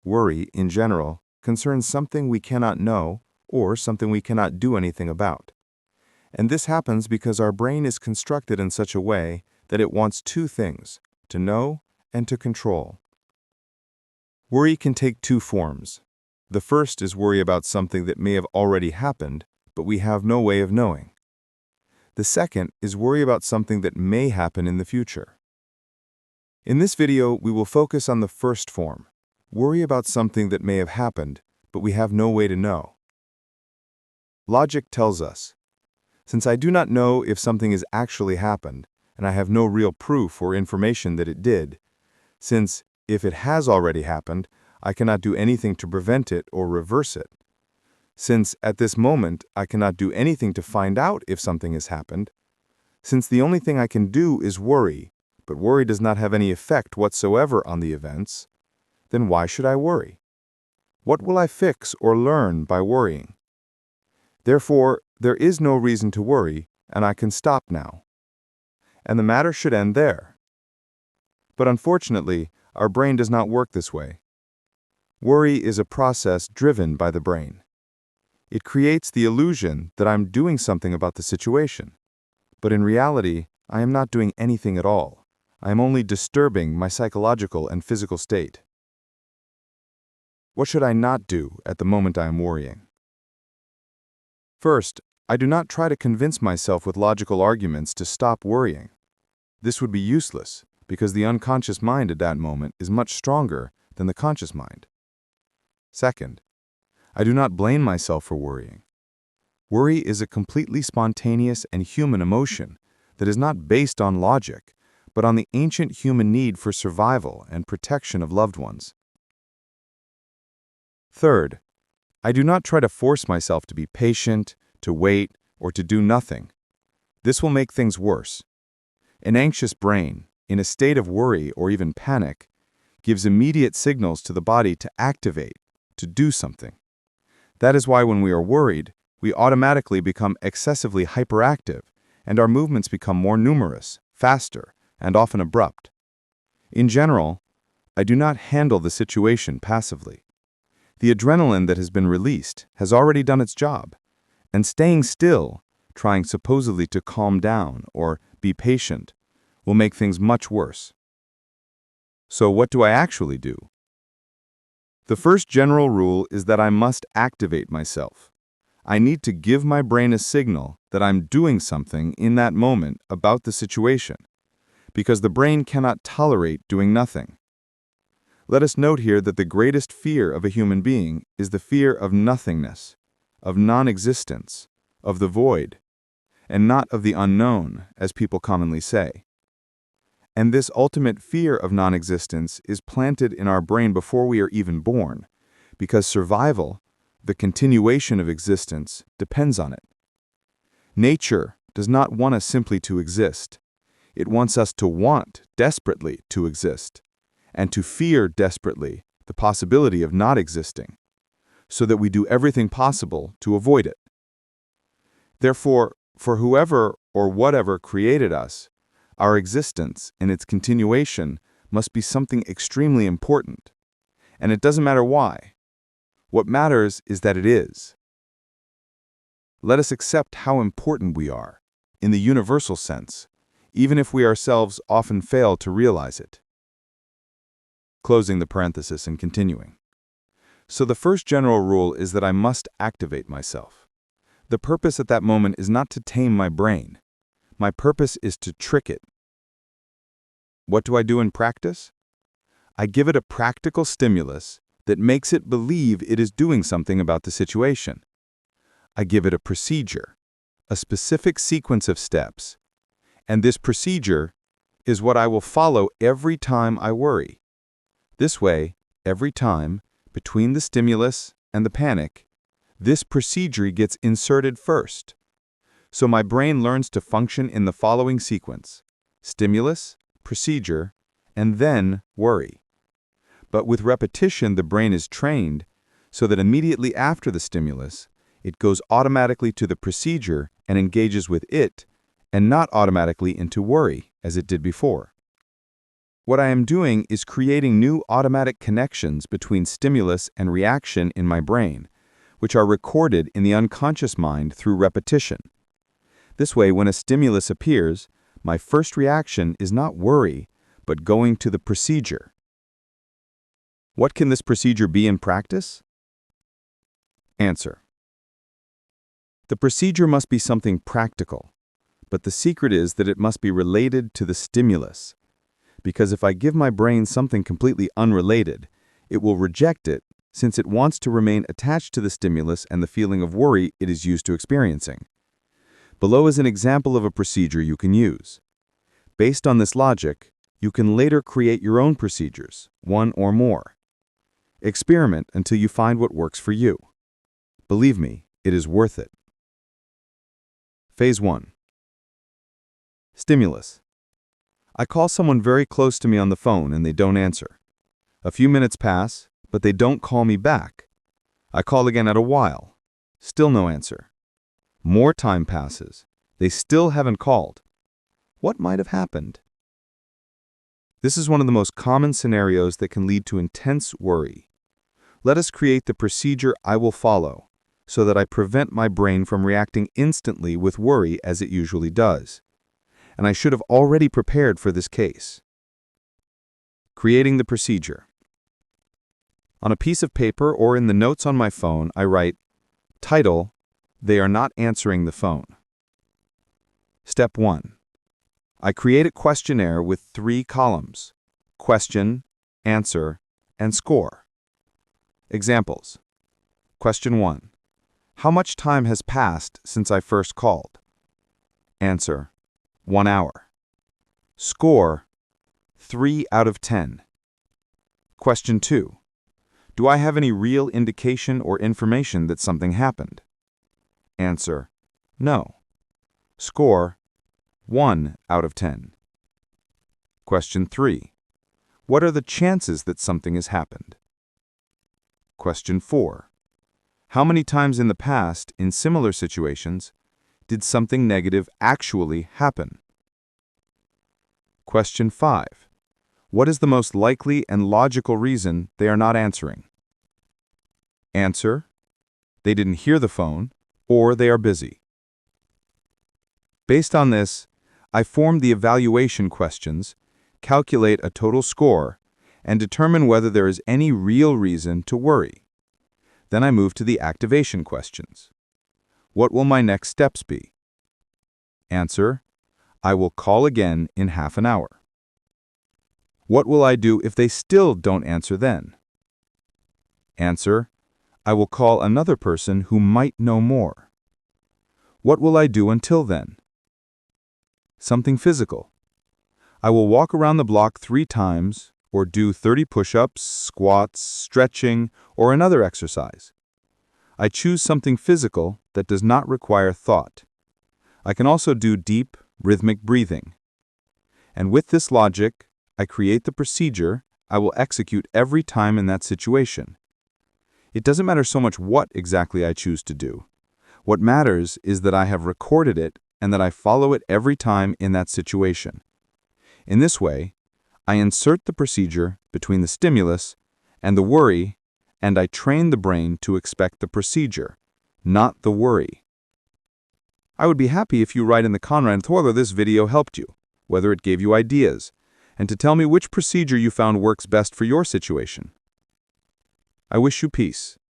Worry, in general, concerns something we cannot know or something we cannot do anything about. And this happens because our brain is constructed in such a way that it wants two things: to know and to control. Worry can take two forms. The first is worry about something that may have already happened, but we have no way of knowing. The second is worry about something that may happen in the future. In this video, we will focus on the first form, worry about something that may have happened, but we have no way to know. Logic tells us, since I do not know if something has actually happened, and I have no real proof or information that it did, since if it has already happened, I cannot do anything to prevent it or reverse it. Since at this moment I cannot do anything to find out if something has happened, since the only thing I can do is worry, but worry does not have any effect whatsoever on the events, then why should I worry? What will I fix or learn by worrying? Therefore, there is no reason to worry, and I can stop now. And the matter should end there. But unfortunately, our brain does not work this way. Worry is a process driven by the brain. It creates the illusion that I'm doing something about the situation. But in reality, I am not doing anything at all. I am only disturbing my psychological and physical state. What should I not do at the moment I am worrying? First, I do not try to convince myself with logical arguments to stop worrying. This would be useless, because the unconscious mind at that moment is much stronger than the conscious mind. Second, I do not blame myself for worrying. Worry is a completely spontaneous and human emotion that is not based on logic, but on the ancient human need for survival and protection of loved ones. Third, I do not try to force myself to be patient, to wait, or to do nothing. This will make things worse. An anxious brain, in a state of worry or even panic, gives immediate signals to the body to activate, to do something. That is why when we are worried, we automatically become excessively hyperactive, and our movements become more numerous, faster, and often abrupt. In general, I do not handle the situation passively. The adrenaline that has been released has already done its job, and staying still, trying supposedly to calm down or be patient, will make things much worse. So what do I actually do? The first general rule is that I must activate myself. I need to give my brain a signal that I'm doing something in that moment about the situation, because the brain cannot tolerate doing nothing. Let us note here that the greatest fear of a human being is the fear of nothingness, of non-existence, of the void, and not of the unknown, as people commonly say. And this ultimate fear of non-existence is planted in our brain before we are even born, because survival, the continuation of existence, depends on it. Nature does not want us simply to exist. It wants us to want desperately to exist, and to fear desperately the possibility of not existing, so that we do everything possible to avoid it. Therefore, for whoever or whatever created us, our existence and its continuation must be something extremely important, and it doesn't matter why. What matters is that it is. Let us accept how important we are, in the universal sense, even if we ourselves often fail to realize it. Closing the parenthesis and continuing. So the first general rule is that I must activate myself. The purpose at that moment is not to tame my brain. My purpose is to trick it. What do I do in practice? I give it a practical stimulus that makes it believe it is doing something about the situation. I give it a procedure, a specific sequence of steps, and this procedure is what I will follow every time I worry. This way, every time, between the stimulus and the panic, this procedure gets inserted first. So my brain learns to function in the following sequence: stimulus, procedure, and then worry. But with repetition, the brain is trained so that immediately after the stimulus, it goes automatically to the procedure and engages with it, and not automatically into worry, as it did before. What I am doing is creating new automatic connections between stimulus and reaction in my brain, which are recorded in the unconscious mind through repetition. This way, when a stimulus appears, my first reaction is not worry, but going to the procedure. What can this procedure be in practice? Answer. The procedure must be something practical, but the secret is that it must be related to the stimulus. Because if I give my brain something completely unrelated, it will reject it since it wants to remain attached to the stimulus and the feeling of worry it is used to experiencing. Below is an example of a procedure you can use. Based on this logic, you can later create your own procedures, one or more. Experiment until you find what works for you. Believe me, it is worth it. Phase 1. Stimulus. I call someone very close to me on the phone and they don't answer. A few minutes pass, but they don't call me back. I call again at a while. Still no answer. More time passes. They still haven't called. What might have happened? This is one of the most common scenarios that can lead to intense worry. Let us create the procedure I will follow so that I prevent my brain from reacting instantly with worry as it usually does. And I should have already prepared for this case. Creating the procedure. On a piece of paper or in the notes on my phone, I write, Title, They are not answering the phone. Step 1. I create a questionnaire with 3 columns: question, answer, and score. Examples. Question 1. How much time has passed since I first called? Answer. 1 hour. Score, 3 out of 10. Question 2. Do I have any real indication or information that something happened? Answer. No. Score, 1 out of 10. Question 3. What are the chances that something has happened? Question 4. How many times in the past, in similar situations, did something negative actually happen? Question 5. What is the most likely and logical reason they are not answering? Answer. They didn't hear the phone, or they are busy. Based on this, I form the evaluation questions, calculate a total score, and determine whether there is any real reason to worry. Then I move to the activation questions. What will my next steps be? Answer. I will call again in half an hour. What will I do if they still don't answer then? Answer. I will call another person who might know more. What will I do until then? Something physical. I will walk around the block 3 times, or do 30 push-ups, squats, stretching, or another exercise. I choose something physical that does not require thought. I can also do deep, rhythmic breathing. And with this logic, I create the procedure I will execute every time in that situation. It doesn't matter so much what exactly I choose to do. What matters is that I have recorded it and that I follow it every time in that situation. In this way, I insert the procedure between the stimulus and the worry, and I train the brain to expect the procedure, not the worry. I would be happy if you write in the comments whether this video helped you, whether it gave you ideas, and to tell me which procedure you found works best for your situation. I wish you peace.